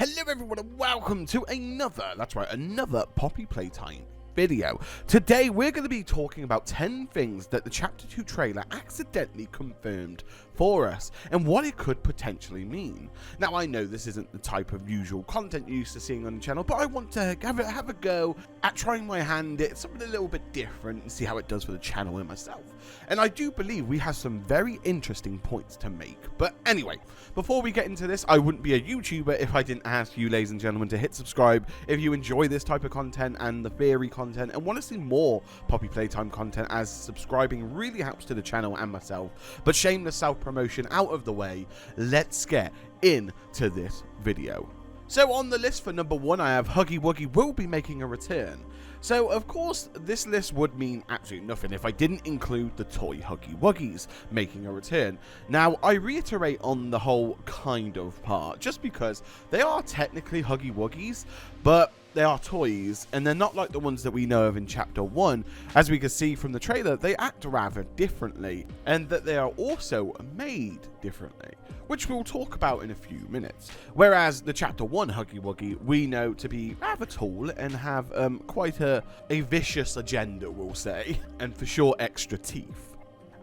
Hello everyone and welcome to another Poppy Playtime video. Today we're going to be talking about 10 things that the Chapter 2 trailer accidentally confirmed for us and what it could potentially mean. Now I know this isn't the type of usual content you're used to seeing on the channel, but I want to have a go at trying my hand at something a little bit different and see how it does for the channel and myself. And I do believe we have some very interesting points to make. But anyway, before we get into this, I wouldn't be a YouTuber if I didn't ask you, ladies and gentlemen, to hit subscribe if you enjoy this type of content and the theory content and want to see more Poppy Playtime content, as subscribing really helps to the channel and myself. But shameless self-promotion out of the way, let's get into this video. So on the list for number 1, I have Huggy Wuggy will be making a return. So of course this list would mean absolutely nothing if I didn't include the toy Huggy Wuggies making a return. Now I reiterate on the whole kind of part, just because they are technically Huggy Wuggies, but they are toys, and they're not like the ones that we know of in Chapter 1. As we can see from the trailer, they act rather differently, and that they are also made differently, which we'll talk about in a few minutes. Whereas the Chapter 1 Huggy Wuggy we know to be rather tall and have quite a vicious agenda, we'll say, and for sure extra teeth.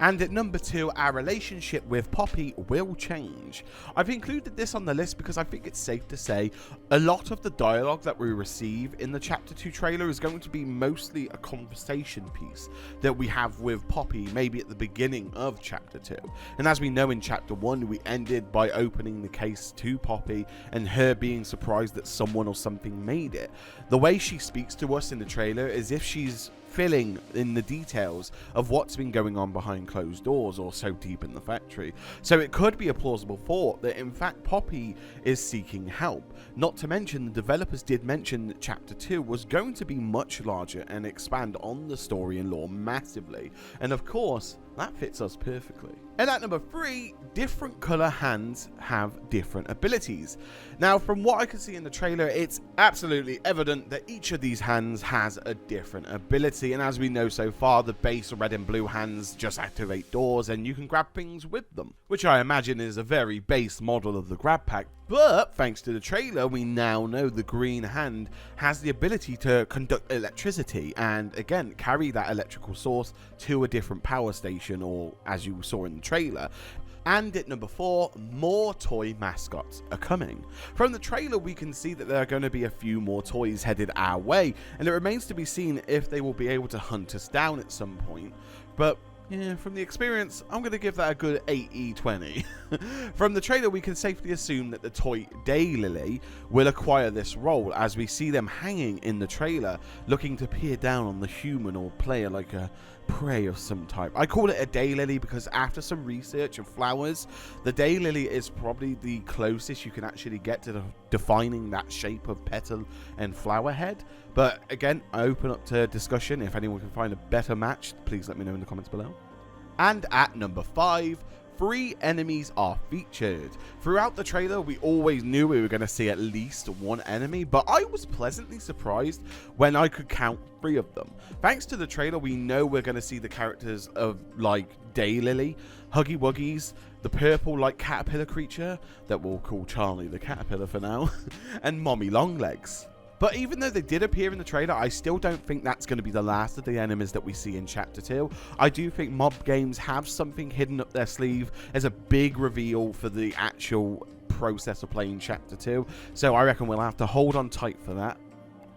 And at number 2, our relationship with Poppy will change. I've included this on the list because I think it's safe to say a lot of the dialogue that we receive in the Chapter 2 trailer is going to be mostly a conversation piece that we have with Poppy, maybe at the beginning of Chapter 2. And as we know in Chapter 1, we ended by opening the case to Poppy and her being surprised that someone or something made it. The way she speaks to us in the trailer is if she's filling in the details of what's been going on behind closed doors or so deep in the factory. So it could be a plausible thought that in fact Poppy is seeking help. Not to mention the developers did mention that Chapter 2 was going to be much larger and expand on the story and lore massively. And of course, that fits us perfectly. And at number 3, different color hands have different abilities. Now, from what I can see in the trailer, it's absolutely evident that each of these hands has a different ability. And as we know so far, the base red and blue hands just activate doors and you can grab things with them, which I imagine is a very base model of the grab pack. But thanks to the trailer, we now know the green hand has the ability to conduct electricity and again carry that electrical source to a different power station, or as you saw in the trailer. And at number 4, more toy mascots are coming. From the trailer we can see that there are going to be a few more toys headed our way, and it remains to be seen if they will be able to hunt us down at some point. But yeah, from the experience, I'm going to give that a good 80-20. From the trailer, we can safely assume that the toy Daylily will acquire this role, as we see them hanging in the trailer, looking to peer down on the human or player like a prey of some type. I call it a daylily because after some research of flowers, the daylily is probably the closest you can actually get to defining that shape of petal and flower head. But again, I open up to discussion. If anyone can find a better match, please let me know in the comments below. And at number 5, 3 enemies are featured. Throughout the trailer, we always knew we were going to see at least 1 enemy, but I was pleasantly surprised when I could count 3 of them. Thanks to the trailer, we know we're going to see the characters of like Daylily, Huggy Wuggies, the purple like caterpillar creature that we'll call Charlie the caterpillar for now, and Mommy Longlegs. But even though they did appear in the trailer, I still don't think that's going to be the last of the enemies that we see in Chapter 2. I do think Mob Games have something hidden up their sleeve as a big reveal for the actual process of playing Chapter 2. So I reckon we'll have to hold on tight for that.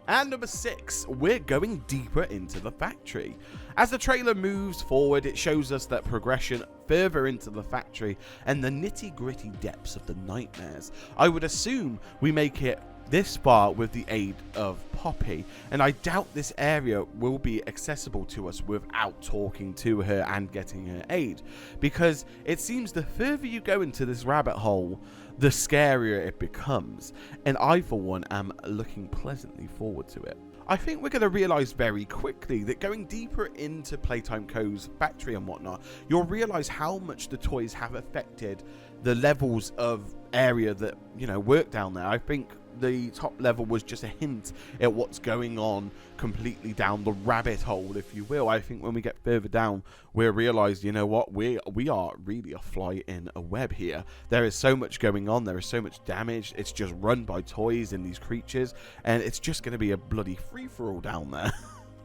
And number 6, we're going deeper into the factory. As the trailer moves forward, it shows us that progression further into the factory and the nitty-gritty depths of the nightmares. I would assume we make it this far with the aid of Poppy, and I doubt this area will be accessible to us without talking to her and getting her aid, because it seems the further you go into this rabbit hole, the scarier it becomes, and I for one am looking pleasantly forward to it. I think we're going to realise very quickly that going deeper into Playtime Co's factory and whatnot, you'll realise how much the toys have affected the levels of area that, you know, work down there. I think the top level was just a hint at what's going on completely down the rabbit hole, if you will. I think when we get further down, we'll realize, you know what, we are really a fly in a web here. There is so much going on, there is so much damage. It's just run by toys and these creatures, and it's just going to be a bloody free-for-all down there.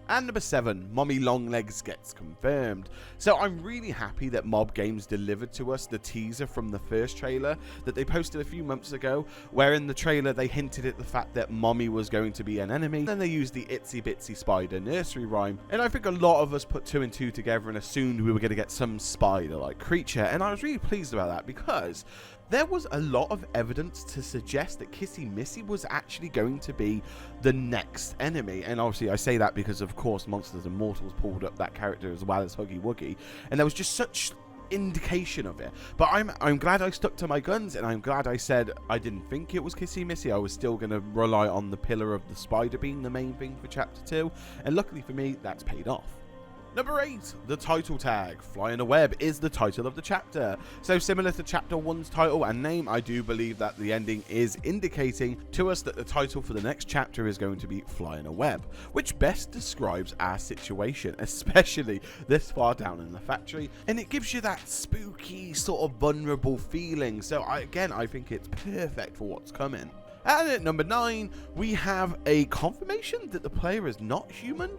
And number 7, Mommy Longlegs gets confirmed. So I'm really happy that Mob Games delivered to us the teaser from the first trailer that they posted a few months ago, where in the trailer they hinted at the fact that Mommy was going to be an enemy. Then they used the Itsy Bitsy Spider nursery rhyme, and I think a lot of us put 2 and 2 together and assumed we were going to get some spider-like creature, and I was really pleased about that because there was a lot of evidence to suggest that Kissy Missy was actually going to be the next enemy. And obviously I say that because, of course, Monsters and Mortals pulled up that character as well as Huggy Wuggy. And there was just such indication of it. But I'm glad I stuck to my guns, and I'm glad I said I didn't think it was Kissy Missy. I was still going to rely on the pillar of the spider being the main thing for Chapter 2. And luckily for me, that's paid off. Number 8, the title tag. Fly in a Web is the title of the chapter. So similar to Chapter 1's title and name, I do believe that the ending is indicating to us that the title for the next chapter is going to be Fly in a Web, which best describes our situation, especially this far down in the factory, and it gives you that spooky sort of vulnerable feeling. So I think it's perfect for what's coming. And at number 9, we have a confirmation that the player is not human.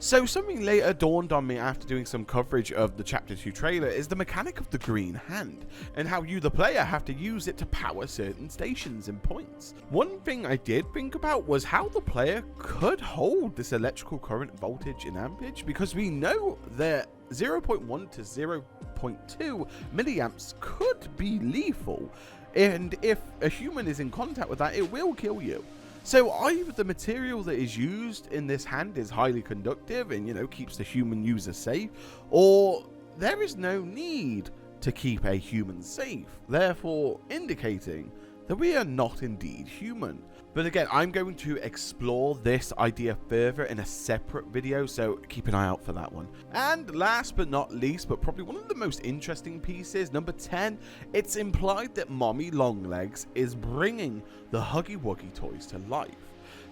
So something later dawned on me after doing some coverage of the Chapter 2 trailer is the mechanic of the green hand, and how you, the player, have to use it to power certain stations and points. One thing I did think about was how the player could hold this electrical current voltage in ampage, because we know that 0.1 to 0.2 milliamps could be lethal, and if a human is in contact with that, it will kill you. So either the material that is used in this hand is highly conductive and, you know, keeps the human user safe, or there is no need to keep a human safe, therefore indicating that we are not indeed human. But again, I'm going to explore this idea further in a separate video, so keep an eye out for that one. And last but not least, but probably one of the most interesting pieces, number 10, it's implied that Mommy Longlegs is bringing the Huggy Wuggy toys to life.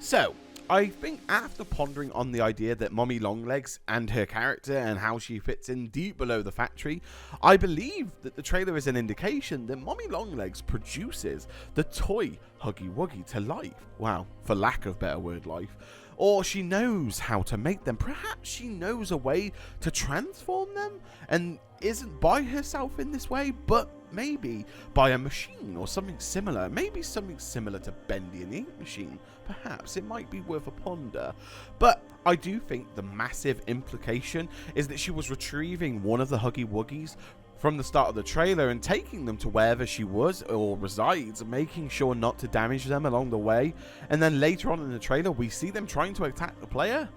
So I think after pondering on the idea that Mommy Longlegs and her character and how she fits in deep below the factory, I believe that the trailer is an indication that Mommy Longlegs produces the toy Huggy Wuggy to life. Wow, for lack of better word, life. Or she knows how to make them. Perhaps she knows a way to transform them and isn't by herself in this way, but maybe by a machine or something similar. Maybe something similar to Bendy and the Ink Machine. Perhaps it might be worth a ponder. But I do think the massive implication is that she was retrieving one of the Huggy Wuggies from the start of the trailer and taking them to wherever she was or resides, making sure not to damage them along the way. And then later on in the trailer, we see them trying to attack the player.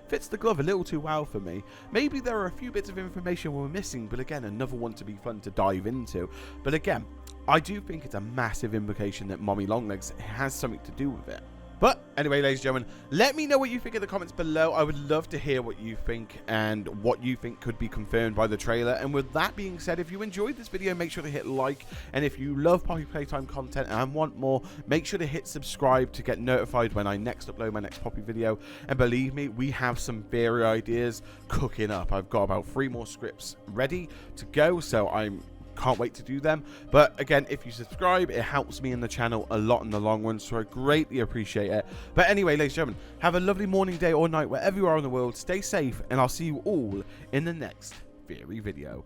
Fits the glove a little too well for me. Maybe there are a few bits of information we're missing, but again, another one to be fun to dive into. But again, I do think it's a massive implication that Mommy Longlegs has something to do with it. But anyway, ladies and gentlemen, let me know what you think in the comments below. I would love to hear what you think and what you think could be confirmed by the trailer. And with that being said, if you enjoyed this video, make sure to hit like. And if you love Poppy Playtime content and want more, make sure to hit subscribe to get notified when I next upload my next Poppy video. And believe me, we have some theory ideas cooking up. I've got about 3 more scripts ready to go, so can't wait to do them. But again, if you subscribe, it helps me in the channel a lot in the long run, so I greatly appreciate it. But anyway, ladies and gentlemen, have a lovely morning, day or night wherever you are in the world. Stay safe, and I'll see you all in the next theory video.